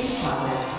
in progress.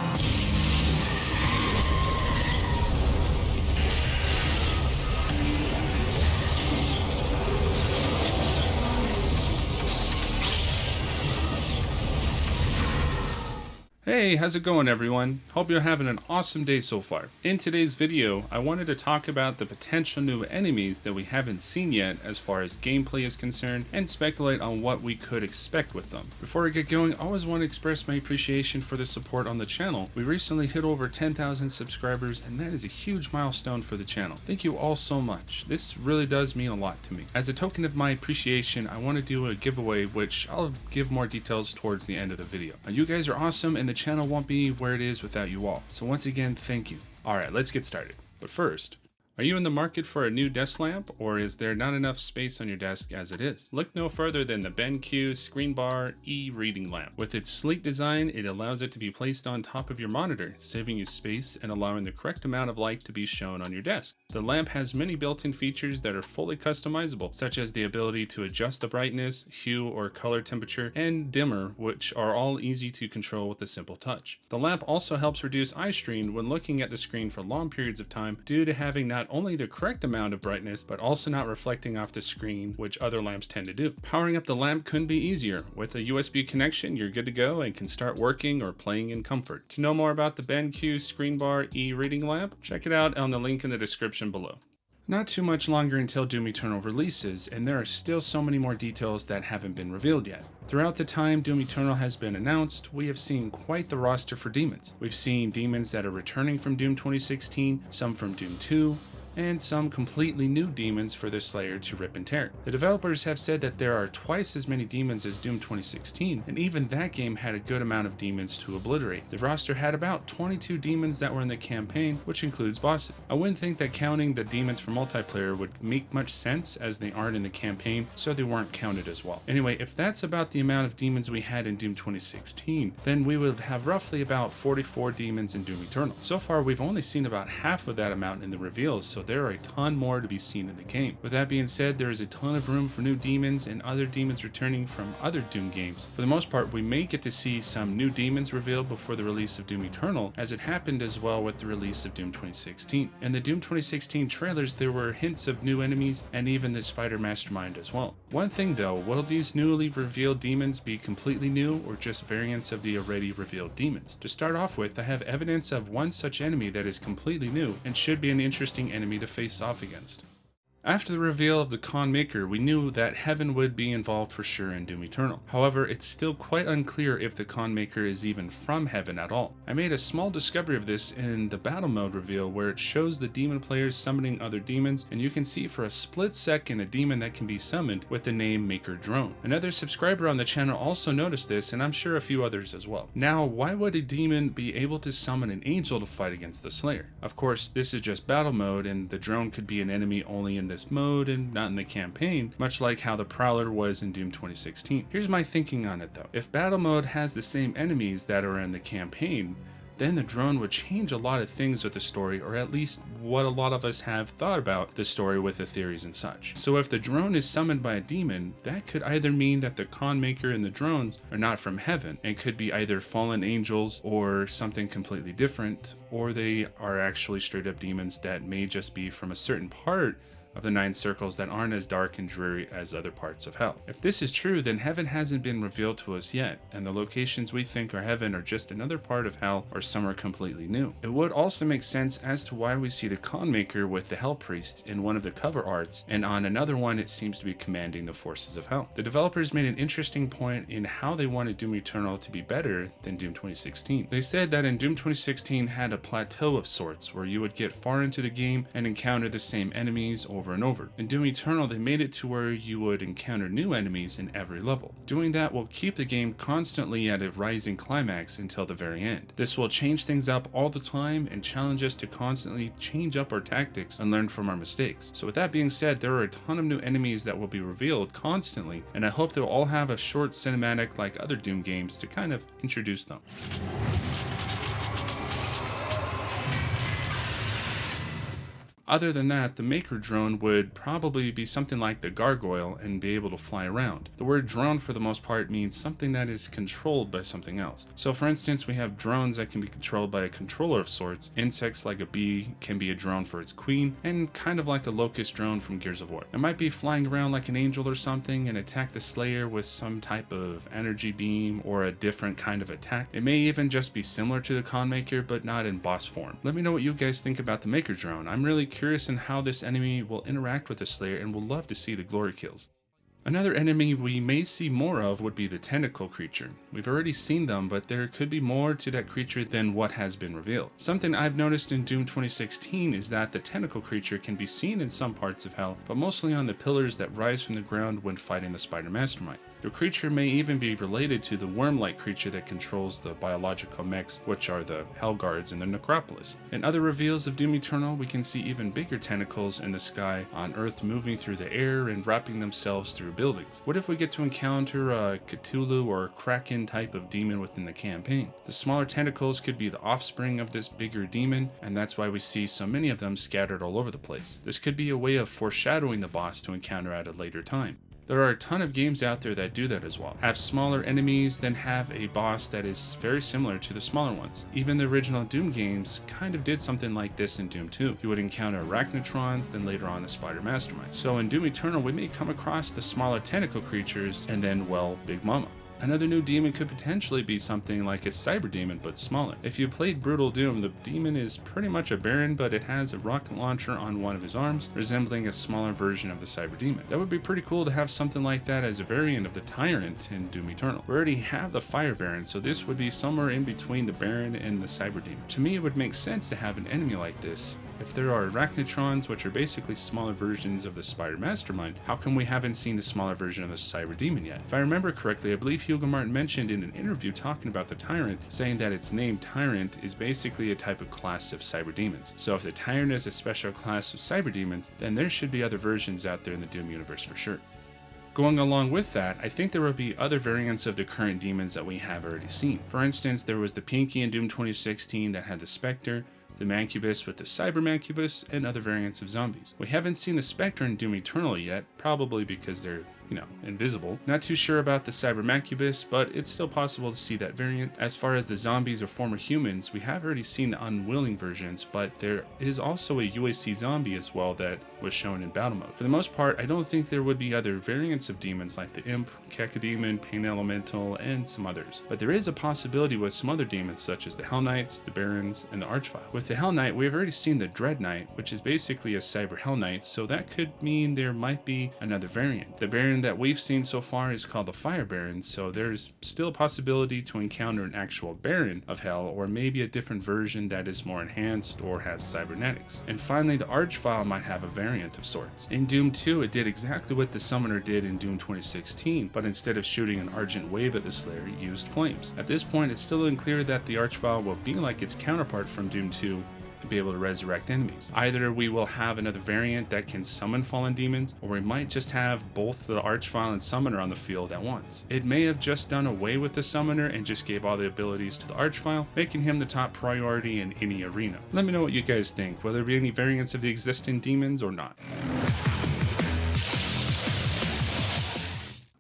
Hey, how's it going everyone? Hope you're having an awesome day so far. In today's video, I wanted to talk about the potential new enemies that we haven't seen yet as far as gameplay is concerned and speculate on what we could expect with them. Before I get going, I always want to express my appreciation for the support on the channel. We recently hit over 10,000 subscribers and that is a huge milestone for the channel. Thank you all so much. This really does mean a lot to me. As a token of my appreciation, I want to do a giveaway which I'll give more details towards the end of the video. You guys are awesome and the channel won't be where it is without you all. So once again, thank you. Alright, let's get started. But first, are you in the market for a new desk lamp, or is there not enough space on your desk as it is? Look no further than the BenQ Screen Bar e-reading lamp. With its sleek design, it allows it to be placed on top of your monitor, saving you space and allowing the correct amount of light to be shown on your desk. The lamp has many built-in features that are fully customizable, such as the ability to adjust the brightness, hue or color temperature, and dimmer, which are all easy to control with a simple touch. The lamp also helps reduce eye strain when looking at the screen for long periods of time due to having not only the correct amount of brightness, but also not reflecting off the screen, which other lamps tend to do. Powering up the lamp couldn't be easier. With a USB connection, you're good to go and can start working or playing in comfort. To know more about the BenQ Screen Bar e-reading lamp, check it out on the link in the description below. Not too much longer until Doom Eternal releases, and there are still so many more details that haven't been revealed yet. Throughout the time Doom Eternal has been announced, we have seen quite the roster for demons. We've seen demons that are returning from Doom 2016, some from Doom 2, and some completely new demons for the Slayer to rip and tear. The developers have said that there are twice as many demons as Doom 2016, and even that game had a good amount of demons to obliterate. The roster had about 22 demons that were in the campaign, which includes bosses. I wouldn't think that counting the demons for multiplayer would make much sense as they aren't in the campaign, so they weren't counted as well. Anyway, if that's about the amount of demons we had in Doom 2016, then we would have roughly about 44 demons in Doom Eternal. So far, we've only seen about half of that amount in the reveals, so there are a ton more to be seen in the game. With that being said, there is a ton of room for new demons and other demons returning from other Doom games. For the most part, we may get to see some new demons revealed before the release of Doom Eternal, as it happened as well with the release of Doom 2016. In the Doom 2016 trailers, there were hints of new enemies and even the Spider Mastermind as well. One thing though, will these newly revealed demons be completely new or just variants of the already revealed demons? To start off with, I have evidence of one such enemy that is completely new and should be an interesting enemy to face off against. After the reveal of the Con Maker, we knew that Heaven would be involved for sure in Doom Eternal. However, it's still quite unclear if the Con Maker is even from Heaven at all. I made a small discovery of this in the battle mode reveal where it shows the demon players summoning other demons, and you can see for a split second a demon that can be summoned with the name Maker Drone. Another subscriber on the channel also noticed this, and I'm sure a few others as well. Now, why would a demon be able to summon an angel to fight against the Slayer? Of course, this is just battle mode, and the drone could be an enemy only in this mode and not in the campaign, much like how the Prowler was in Doom 2016. Here's my thinking on it though. If battle mode has the same enemies that are in the campaign, then the drone would change a lot of things with the story, or at least what a lot of us have thought about the story with the theories and such. So if the drone is summoned by a demon, that could either mean that the Con Maker and the drones are not from Heaven and could be either fallen angels or something completely different, or they are actually straight up demons that may just be from a certain part of the 9 circles that aren't as dark and dreary as other parts of hell. If this is true, then Heaven hasn't been revealed to us yet, and the locations we think are Heaven are just another part of hell or some are completely new. It would also make sense as to why we see the Con Maker with the Hell Priest in one of the cover arts, and on another one it seems to be commanding the forces of hell. The developers made an interesting point in how they wanted Doom Eternal to be better than Doom 2016. They said that in Doom 2016 had a plateau of sorts where you would get far into the game and encounter the same enemies over and over. In Doom Eternal, they made it to where you would encounter new enemies in every level. Doing that will keep the game constantly at a rising climax until the very end. This will change things up all the time and challenge us to constantly change up our tactics and learn from our mistakes. So with that being said, there are a ton of new enemies that will be revealed constantly, and I hope they'll all have a short cinematic like other Doom games to kind of introduce them. Other than that, the Maker drone would probably be something like the Gargoyle and be able to fly around. The word drone for the most part means something that is controlled by something else. So for instance, we have drones that can be controlled by a controller of sorts. Insects like a bee can be a drone for its queen, and kind of like a locust drone from Gears of War. It might be flying around like an angel or something and attack the Slayer with some type of energy beam or a different kind of attack. It may even just be similar to the Con Maker, but not in boss form. Let me know what you guys think about the Maker drone. I'm really curious in how this enemy will interact with the Slayer and will love to see the glory kills. Another enemy we may see more of would be the tentacle creature. We've already seen them, but there could be more to that creature than what has been revealed. Something I've noticed in Doom 2016 is that the tentacle creature can be seen in some parts of Hell, but mostly on the pillars that rise from the ground when fighting the Spider Mastermind. The creature may even be related to the worm-like creature that controls the biological mechs, which are the Hell Guards in the Necropolis. In other reveals of Doom Eternal, we can see even bigger tentacles in the sky on Earth moving through the air and wrapping themselves through buildings. What if we get to encounter a Cthulhu or Kraken type of demon within the campaign? The smaller tentacles could be the offspring of this bigger demon, and that's why we see so many of them scattered all over the place. This could be a way of foreshadowing the boss to encounter at a later time. There are a ton of games out there that do that as well. Have smaller enemies, then have a boss that is very similar to the smaller ones. Even the original Doom games kind of did something like this in Doom 2. You would encounter arachnotrons, then later on a Spider Mastermind. So in Doom Eternal, we may come across the smaller tentacle creatures, and then, well, Big Mama. Another new demon could potentially be something like a cyber demon, but smaller. If you played Brutal Doom, the demon is pretty much a Baron, but it has a rocket launcher on one of his arms, resembling a smaller version of the cyber demon. That would be pretty cool to have something like that as a variant of the Tyrant in Doom Eternal. We already have the Fire Baron, so this would be somewhere in between the Baron and the cyber demon. To me, it would make sense to have an enemy like this. If there are arachnotrons, which are basically smaller versions of the Spider Mastermind, how come we haven't seen the smaller version of the Cyber Demon yet? If I remember correctly, I believe Hugo Martin mentioned in an interview talking about the Tyrant, saying that its name Tyrant is basically a type of class of Cyber Demons. So if the Tyrant is a special class of Cyber Demons, then there should be other versions out there in the Doom universe for sure. Going along with that, I think there will be other variants of the current demons that we have already seen. For instance, there was the Pinky in Doom 2016 that had the Spectre, the Mancubus with the Cyber Mancubus, and other variants of zombies. We haven't seen the Spectre in Doom Eternal yet, probably because they're, invisible. Not too sure about the Cyber Mancubus, but it's still possible to see that variant. As far as the zombies or former humans, we have already seen the unwilling versions, but there is also a UAC zombie as well that was shown in battle mode. For the most part, I don't think there would be other variants of demons like the Imp, Cacodemon, Pain Elemental, and some others. But there is a possibility with some other demons such as the Hell Knights, the Barons, and the Archvile. With the Hell Knight, we've already seen the Dread Knight, which is basically a Cyber Hell Knight, so that could mean there might be another variant. The Baron that we've seen so far is called the Fire Baron, so there's still a possibility to encounter an actual Baron of Hell, or maybe a different version that is more enhanced or has cybernetics. And finally, the Archvile might have a variant of sorts. In Doom 2, it did exactly what the Summoner did in Doom 2016, but instead of shooting an Argent Wave at the Slayer, it used flames. At this point, it's still unclear that the Archvile will be like its counterpart from Doom 2, and be able to resurrect enemies. Either we will have another variant that can summon fallen demons, or we might just have both the Archvile and Summoner on the field at once. It may have just done away with the Summoner and just gave all the abilities to the Archvile, making him the top priority in any arena. Let me know what you guys think. Will there be any variants of the existing demons or not?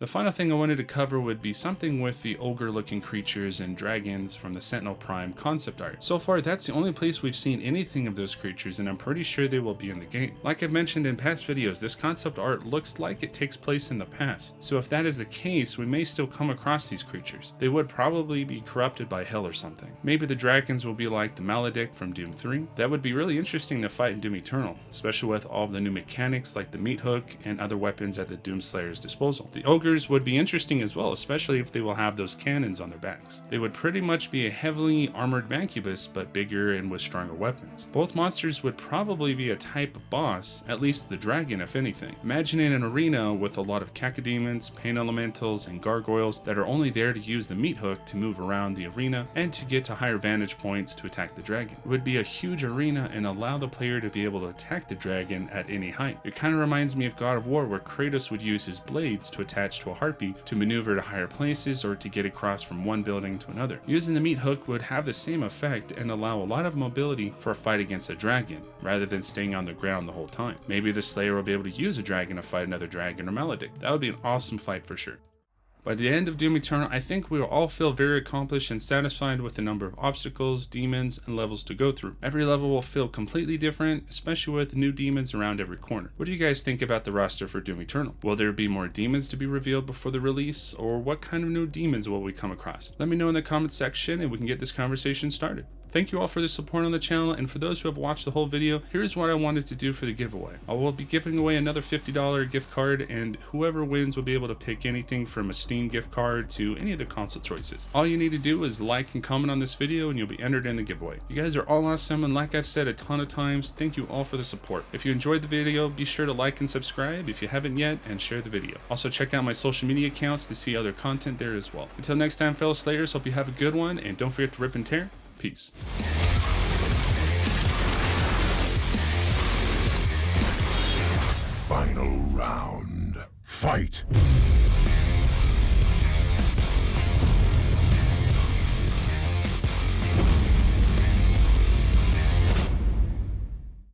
The final thing I wanted to cover would be something with the ogre-looking creatures and dragons from the Sentinel Prime concept art. So far, that's the only place we've seen anything of those creatures, and I'm pretty sure they will be in the game. Like I've mentioned in past videos, this concept art looks like it takes place in the past. So if that is the case, we may still come across these creatures. They would probably be corrupted by hell or something. Maybe the dragons will be like the Maledict from Doom 3. That would be really interesting to fight in Doom Eternal, especially with all of the new mechanics like the meat hook and other weapons at the Doom Slayer's disposal. The ogres would be interesting as well, especially if they will have those cannons on their backs. They would pretty much be a heavily armored Mancubus, but bigger and with stronger weapons. Both monsters would probably be a type of boss, at least the dragon if anything. Imagine in an arena with a lot of Cacodemons, Pain Elementals, and Gargoyles that are only there to use the meat hook to move around the arena and to get to higher vantage points to attack the dragon. It would be a huge arena and allow the player to be able to attack the dragon at any height. It kind of reminds me of God of War, where Kratos would use his blades to attach to a heartbeat to maneuver to higher places or to get across from one building to another. Using the meat hook would have the same effect and allow a lot of mobility for a fight against a dragon, rather than staying on the ground the whole time. Maybe the Slayer will be able to use a dragon to fight another dragon or maledict. That would be an awesome fight for sure. By the end of Doom Eternal, I think we will all feel very accomplished and satisfied with the number of obstacles, demons, and levels to go through. Every level will feel completely different, especially with new demons around every corner. What do you guys think about the roster for Doom Eternal? Will there be more demons to be revealed before the release, or what kind of new demons will we come across? Let me know in the comments section and we can get this conversation started. Thank you all for the support on the channel, and for those who have watched the whole video, here's what I wanted to do for the giveaway. I will be giving away another $50 gift card, and whoever wins will be able to pick anything from a Steam gift card to any of the console choices. All you need to do is like and comment on this video and you'll be entered in the giveaway. You guys are all awesome, and like I've said a ton of times, thank you all for the support. If you enjoyed the video, be sure to like and subscribe if you haven't yet, and share the video. Also check out my social media accounts to see other content there as well. Until next time, fellow Slayers, hope you have a good one, and don't forget to rip and tear. Peace. Final round. Fight!